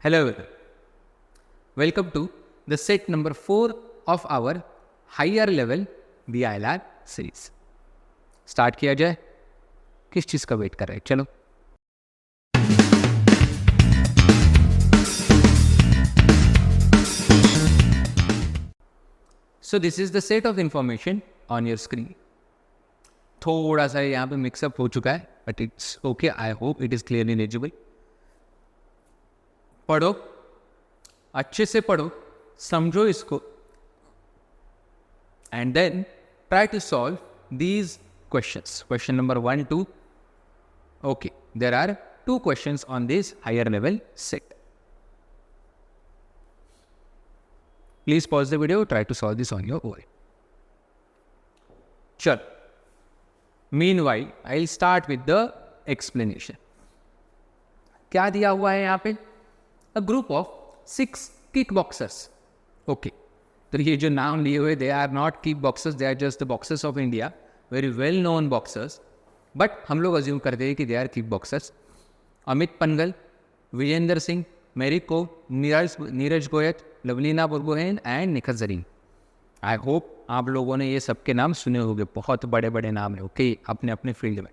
Hello everyone. Welcome to the set number 4 of our higher level BILR series. Start किया जाए. किस चीज़ का wait कर रहे हैं? चलो. So this is the set of information on your screen. थोड़ा सा यहाँ पे मिक्सअप हो चुका है, but it's okay. I hope it is clearly legible. पढ़ो, अच्छे से पढ़ो, समझो इसको, and then try to solve these questions. Question number 1, 2. Okay, there are 2 questions on this higher level set. Please pause the video, try to solve this on your own. Sure. Meanwhile, I'll start with the explanation. क्या दिया हुआ है यहाँ पे? A group of 6 kickboxers. Okay. तो ये जो नाम लिए हुए, they are not kickboxers, they are just the boxers of India, very well known boxers. But हम लोग assume करते हैं कि they are kickboxers. Amit Panghal, Vijender Singh, Mary Kom, Neeraj Goyat, Lovlina Borgohain and Nikhat Zareen. I hope आप लोगों ने ये सबके नाम सुने होंगे. बहुत बड़े बड़े नाम है. ओके, अपने अपने फील्ड में.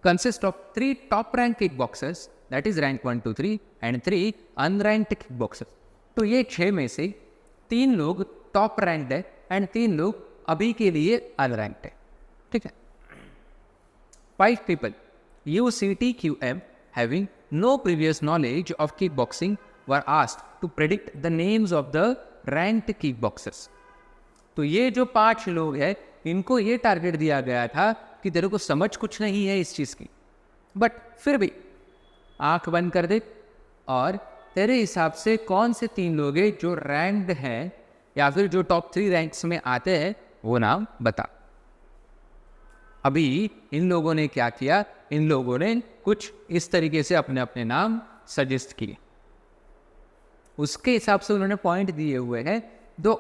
Consist of 3 top rank kickboxers, that is rank 1, 2, 3 and 3 unranked kickboxers. तो ये 6 में से 3 लोग टॉप रैंक्ड है एंड 3 लोग अभी के लिए अनरैंक्ड है. ठीक है. 5 people UCTQM having no previous knowledge of kickboxing were asked to predict the names of the ranked kickboxers. तो ये जो 5 लोग हैं, इनको ये टारगेट दिया गया था कि तेरे को समझ कुछ नहीं है इस चीज़ की, बट फिर भी आंख बंद कर दे और तेरे हिसाब से कौन से 3 लोग हैं जो रैंक्ड हैं या फिर जो टॉप 3 रैंक्स में आते हैं, वो नाम बता. अभी इन लोगों ने क्या किया? इन लोगों ने कुछ इस तरीके से अपने अपने नाम सजेस्ट किए. उसके हिसाब से उन्होंने पॉइंट दिए हुए हैं. The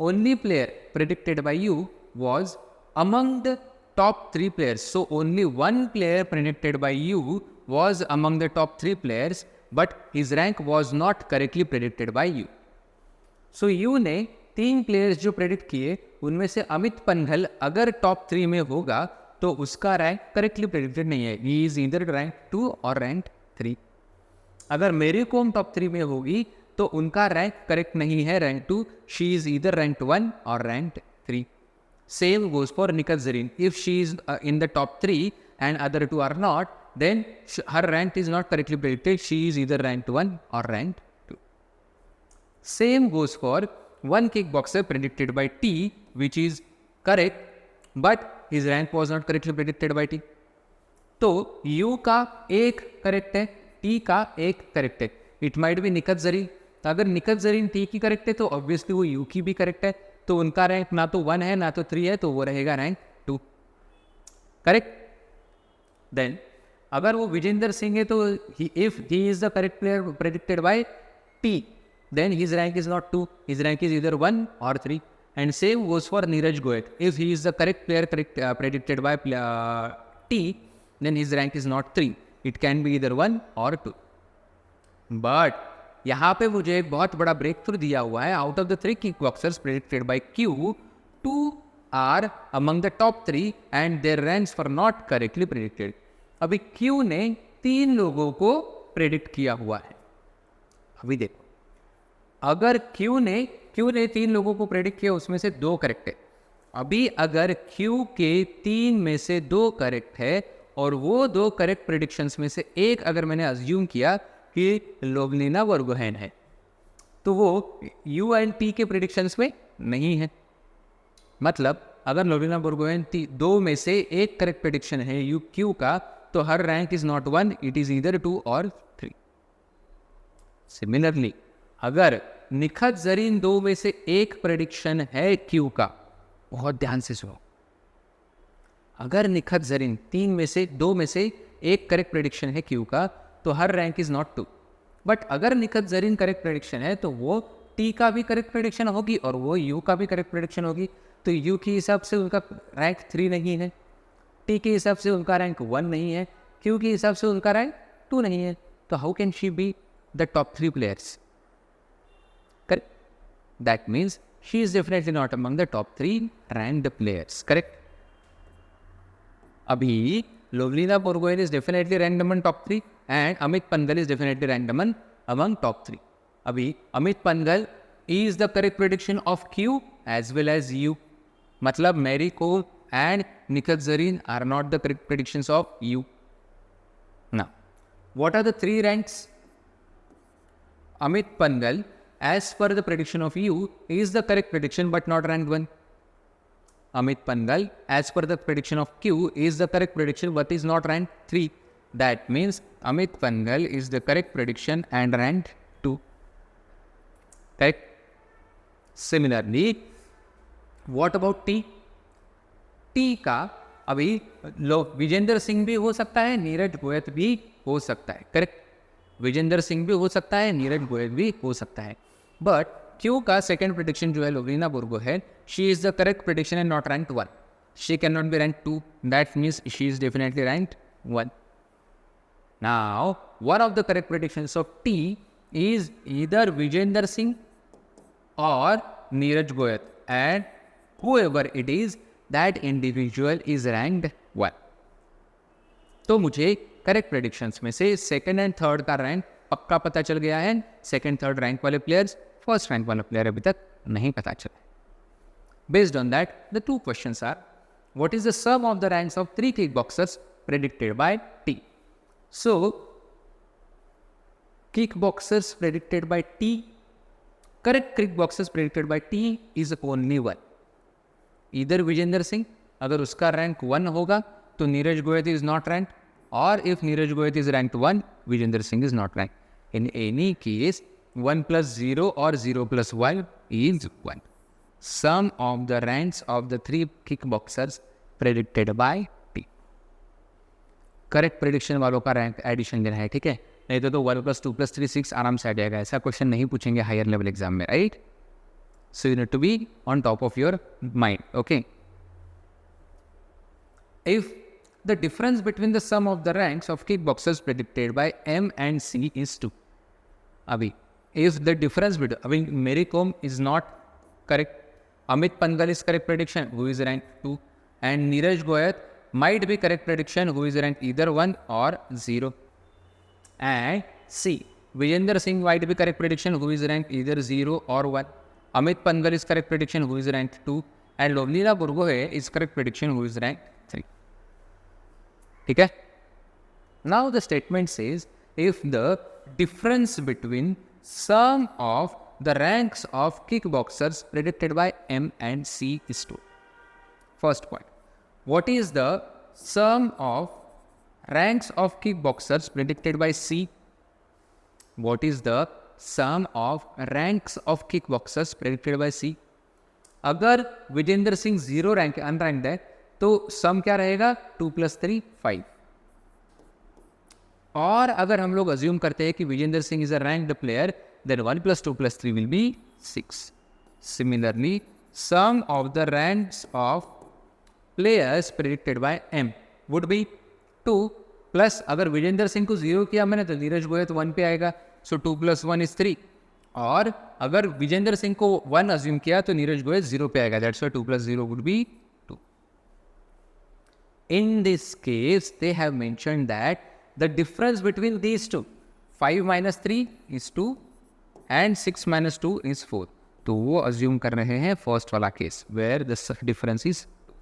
only player predicted by you was among the top 3 players. So only one player predicted by you was among the top 3 players, but his rank was not correctly predicted by you. So you ने 3 players जो predict किए, उनमें से अमित पनघल अगर top 3 में होगा तो उसका रैंक करेक्टली प्रेडिक्टेड नहीं है. ही इज ईदर रैंक 2 और रैंक 3. अगर मेरी कोम टॉप 3 में होगी तो उनका रैंक करेक्ट नहीं है, rank 2. She is either rank 1 और rank 3. Same goes for Nikhat Zareen. If she is in the top 3 and other 2 are not, then her rank is not correctly predicted. She is either ranked 1 or ranked 2. Same goes for one kickboxer predicted by T, which is correct, but his rank was not correctly predicted by T. तो U का 1 correct है, T का 1 correct है. It might be Nikhat Zareen. अगर Nikhat Zareen T की correct है तो obviously वो U की भी करेक्ट है. तो उनका रैंक ना तो 1 है ना तो 3 है, तो वो रहेगा रैंक 2. करेक्ट. देन अगर वो विजेंद्र सिंह है तो if he is the correct player predicted by T, then his rank is not 2, his rank is either 1 or 3. And same goes for Neeraj Goyat. If he is the correct player predicted by T, then his rank is not 3. It can be either 1 or 2. But यहाँ पे मुझे एक बहुत बड़ा break through दिया हुआ है. Out of the 3 kickboxers predicted by Q, 2 are among the top 3 and their ranks were not correctly predicted. अभी Q ने 3 लोगों को प्रेडिक्ट किया हुआ है. अभी देखो, अगर Q ने 3 लोगों को प्रेडिक्ट किया, उसमें से 2 करेक्ट है. अभी अगर Q के 3 में से 2 करेक्ट है और वो 2 करेक्ट प्रेडिक्शंस में से एक अगर मैंने अज्यूम किया कि लवलीना बुरगोहेन है, तो वो U एंड T के प्रेडिक्शंस में नहीं है. मतलब अगर लवलीना बुरगोहेन 2 में से एक करेक्ट प्रेडिक्शन है Q का, तो हर rank is not 1, it is either 2 और 3. सिमिलरली अगर निखत जरीन 2 में से एक प्रेडिक्शन है Q का, बहुत ध्यान से सुनो, अगर निखत जरीन 2 में से एक करेक्ट प्रेडिक्शन है Q का, तो हर रैंक इज नॉट 2. बट अगर निखत जरीन करेक्ट प्रेडिक्शन है तो वो T का भी करेक्ट प्रेडिक्शन होगी और वो U का भी करेक्ट प्रेडिक्शन होगी. तो U के हिसाब से उनका रैंक 3 नहीं है, T के हिसाब से उनका रैंक 1 नहीं है, Q के हिसाब से उनका रैंक 2 नहीं है, तो how can she be the top 3 players? Correct, that means she is definitely not among the top 3 ranked players. Correct. अभी Lovlina Borgohain is definitely ranked among top 3 and Amit Pangal is definitely ranked among top 3. अभी Amit Pangal is the correct prediction of Q as well as U. मतलब Mary Kom and Nikhat Zareen are not the correct predictions of U. Now, what are the 3 ranks? Amit Pangal, as per the prediction of U, is the correct prediction but not ranked 1. Amit Pangal, as per the prediction of Q, is the correct prediction but is not ranked 3. That means Amit Pangal is the correct prediction and ranked 2. Correct? Similarly, what about T? T का अभी विजेंद्र सिंह भी हो सकता है, नीरज गोयल भी हो सकता है. करेक्ट, विजेंद्र सिंह भी हो सकता है, नीरज गोयल भी हो सकता है. बट क्यू का सेकंड प्रेडिक्शन जो है Lovlina Borgohain, she is the correct prediction and not rank 1. She can not be rank 2. That means she is definitely rank 1. Now one of the correct predictions of T is either Vijender Singh और Neeraj Goyal, and whoever it is, that individual is ranked 1. तो मुझे correct predictions में से second and third का rank पक्का पता चल गया है. सेकंड थर्ड रैंक वाले प्लेयर्स, फर्स्ट रैंक वाला प्लेयर अभी तक नहीं पता चला. Based on that the 2 questions are, what is the sum of the ranks of 3 kick boxers predicted by T? So kick boxers predicted by T, correct kick boxers predicted by T is only 1. इधर विजेंद्र सिंह, अगर उसका rank 1 होगा तो Neeraj Goyal is not rank, और if Neeraj Goyal is rank 1, Vijender Singh is not rank. In any case 1 + 0 or 0 + 1 is 1. Sum of the ranks of the 3 kickboxers predicted by T. Correct prediction वालों का rank addition देना है, ठीक है? नहीं तो 1 + 2 + 3 6 आराम से आ जाएगा. ऐसा क्वेश्चन नहीं पूछेंगे हायर लेवल एग्जाम में, right? So you need to be on top of your mind, okay? If the difference between the sum of the ranks of kickboxers predicted by M and C is 2. Abhi, if the difference between, Mary Kom is not correct, Amit Pangal is correct prediction, who is ranked 2, and Neeraj Goyal might be correct prediction, who is ranked either 1 or 0. And C, Vijender Singh might be correct prediction, who is ranked either 0 or 1. Amit Pangal is correct prediction, who is ranked 2, and Lovlina Borgohain is correct prediction, who is ranked 3. ठीक है? Now the statement says, if the difference between sum of the ranks of kickboxers predicted by M and C is 2. First point, what is the sum of ranks of kickboxers predicted by C? What is the sum of ranks of kickboxers predicted by C? अगर Vijendra Singh 0 rank unranked है तो सम क्या रहेगा? 2 + 3 5. और अगर हम लोग assume करते हैं कि Vijender Singh is a ranked player, then 1 + 2 + 3 will be 6. Similarly, sum of the ranks of players predicted by M would be 2 plus, अगर विजेंद्र सिंह को 0 किया मैंने तो नीरज गोयल तो 1 पे आएगा, सो 2 + 1 is 3. और अगर विजेंद्र सिंह को 1 अज्यूम किया तो नीरज गोयल 0 पे आएगा, that's why 2 + 0 would be 2. In this case, they have mentioned that the difference between these two, 5 - 3 is 2 and 6 - 2 is 4. तो वो अज्यूम कर रहे हैं फर्स्ट वाला case where the difference is 2.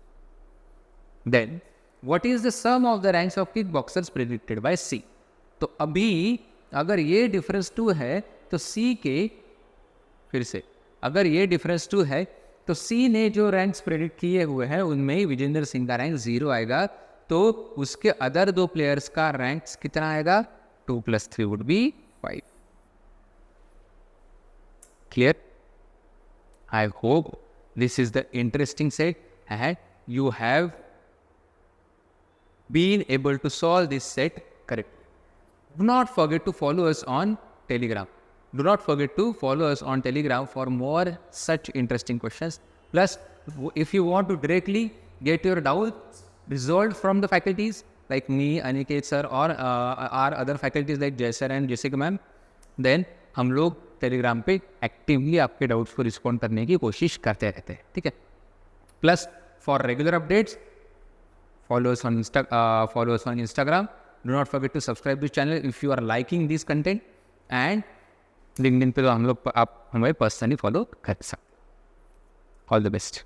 Then what is the sum of the ranks of kickboxers predicted by C? तो अभी अगर ये डिफरेंस 2 है तो C के, फिर से अगर ये डिफरेंस 2 है तो C ने जो रैंक्स प्रेडिक्ट किए हुए हैं उनमें ही विजेंद्र सिंह का रैंक 0 आएगा, तो उसके अदर 2 प्लेयर्स का रैंक्स कितना आएगा? 2 + 3 would be 5. Clear? I hope this is the interesting set and you have been able to solve this set correctly. Do not forget to follow us on Telegram. Do not forget to follow us on Telegram for more such interesting questions. Plus, if you want to directly get your doubts resolved from the faculties, like me, Aniket sir, or our other faculties like Jay sir and Jessica ma'am, then हम लोग Telegram पे actively आपके doubts को respond करने की कोशिश करते रहते हैं, ठीक है. Plus for regular updates follow us on Instagram. Do not forget to subscribe this channel if you are liking this content. And LinkedIn पे तो हम लोग आप हमें पर्सनली फॉलो कर सकते. All the best.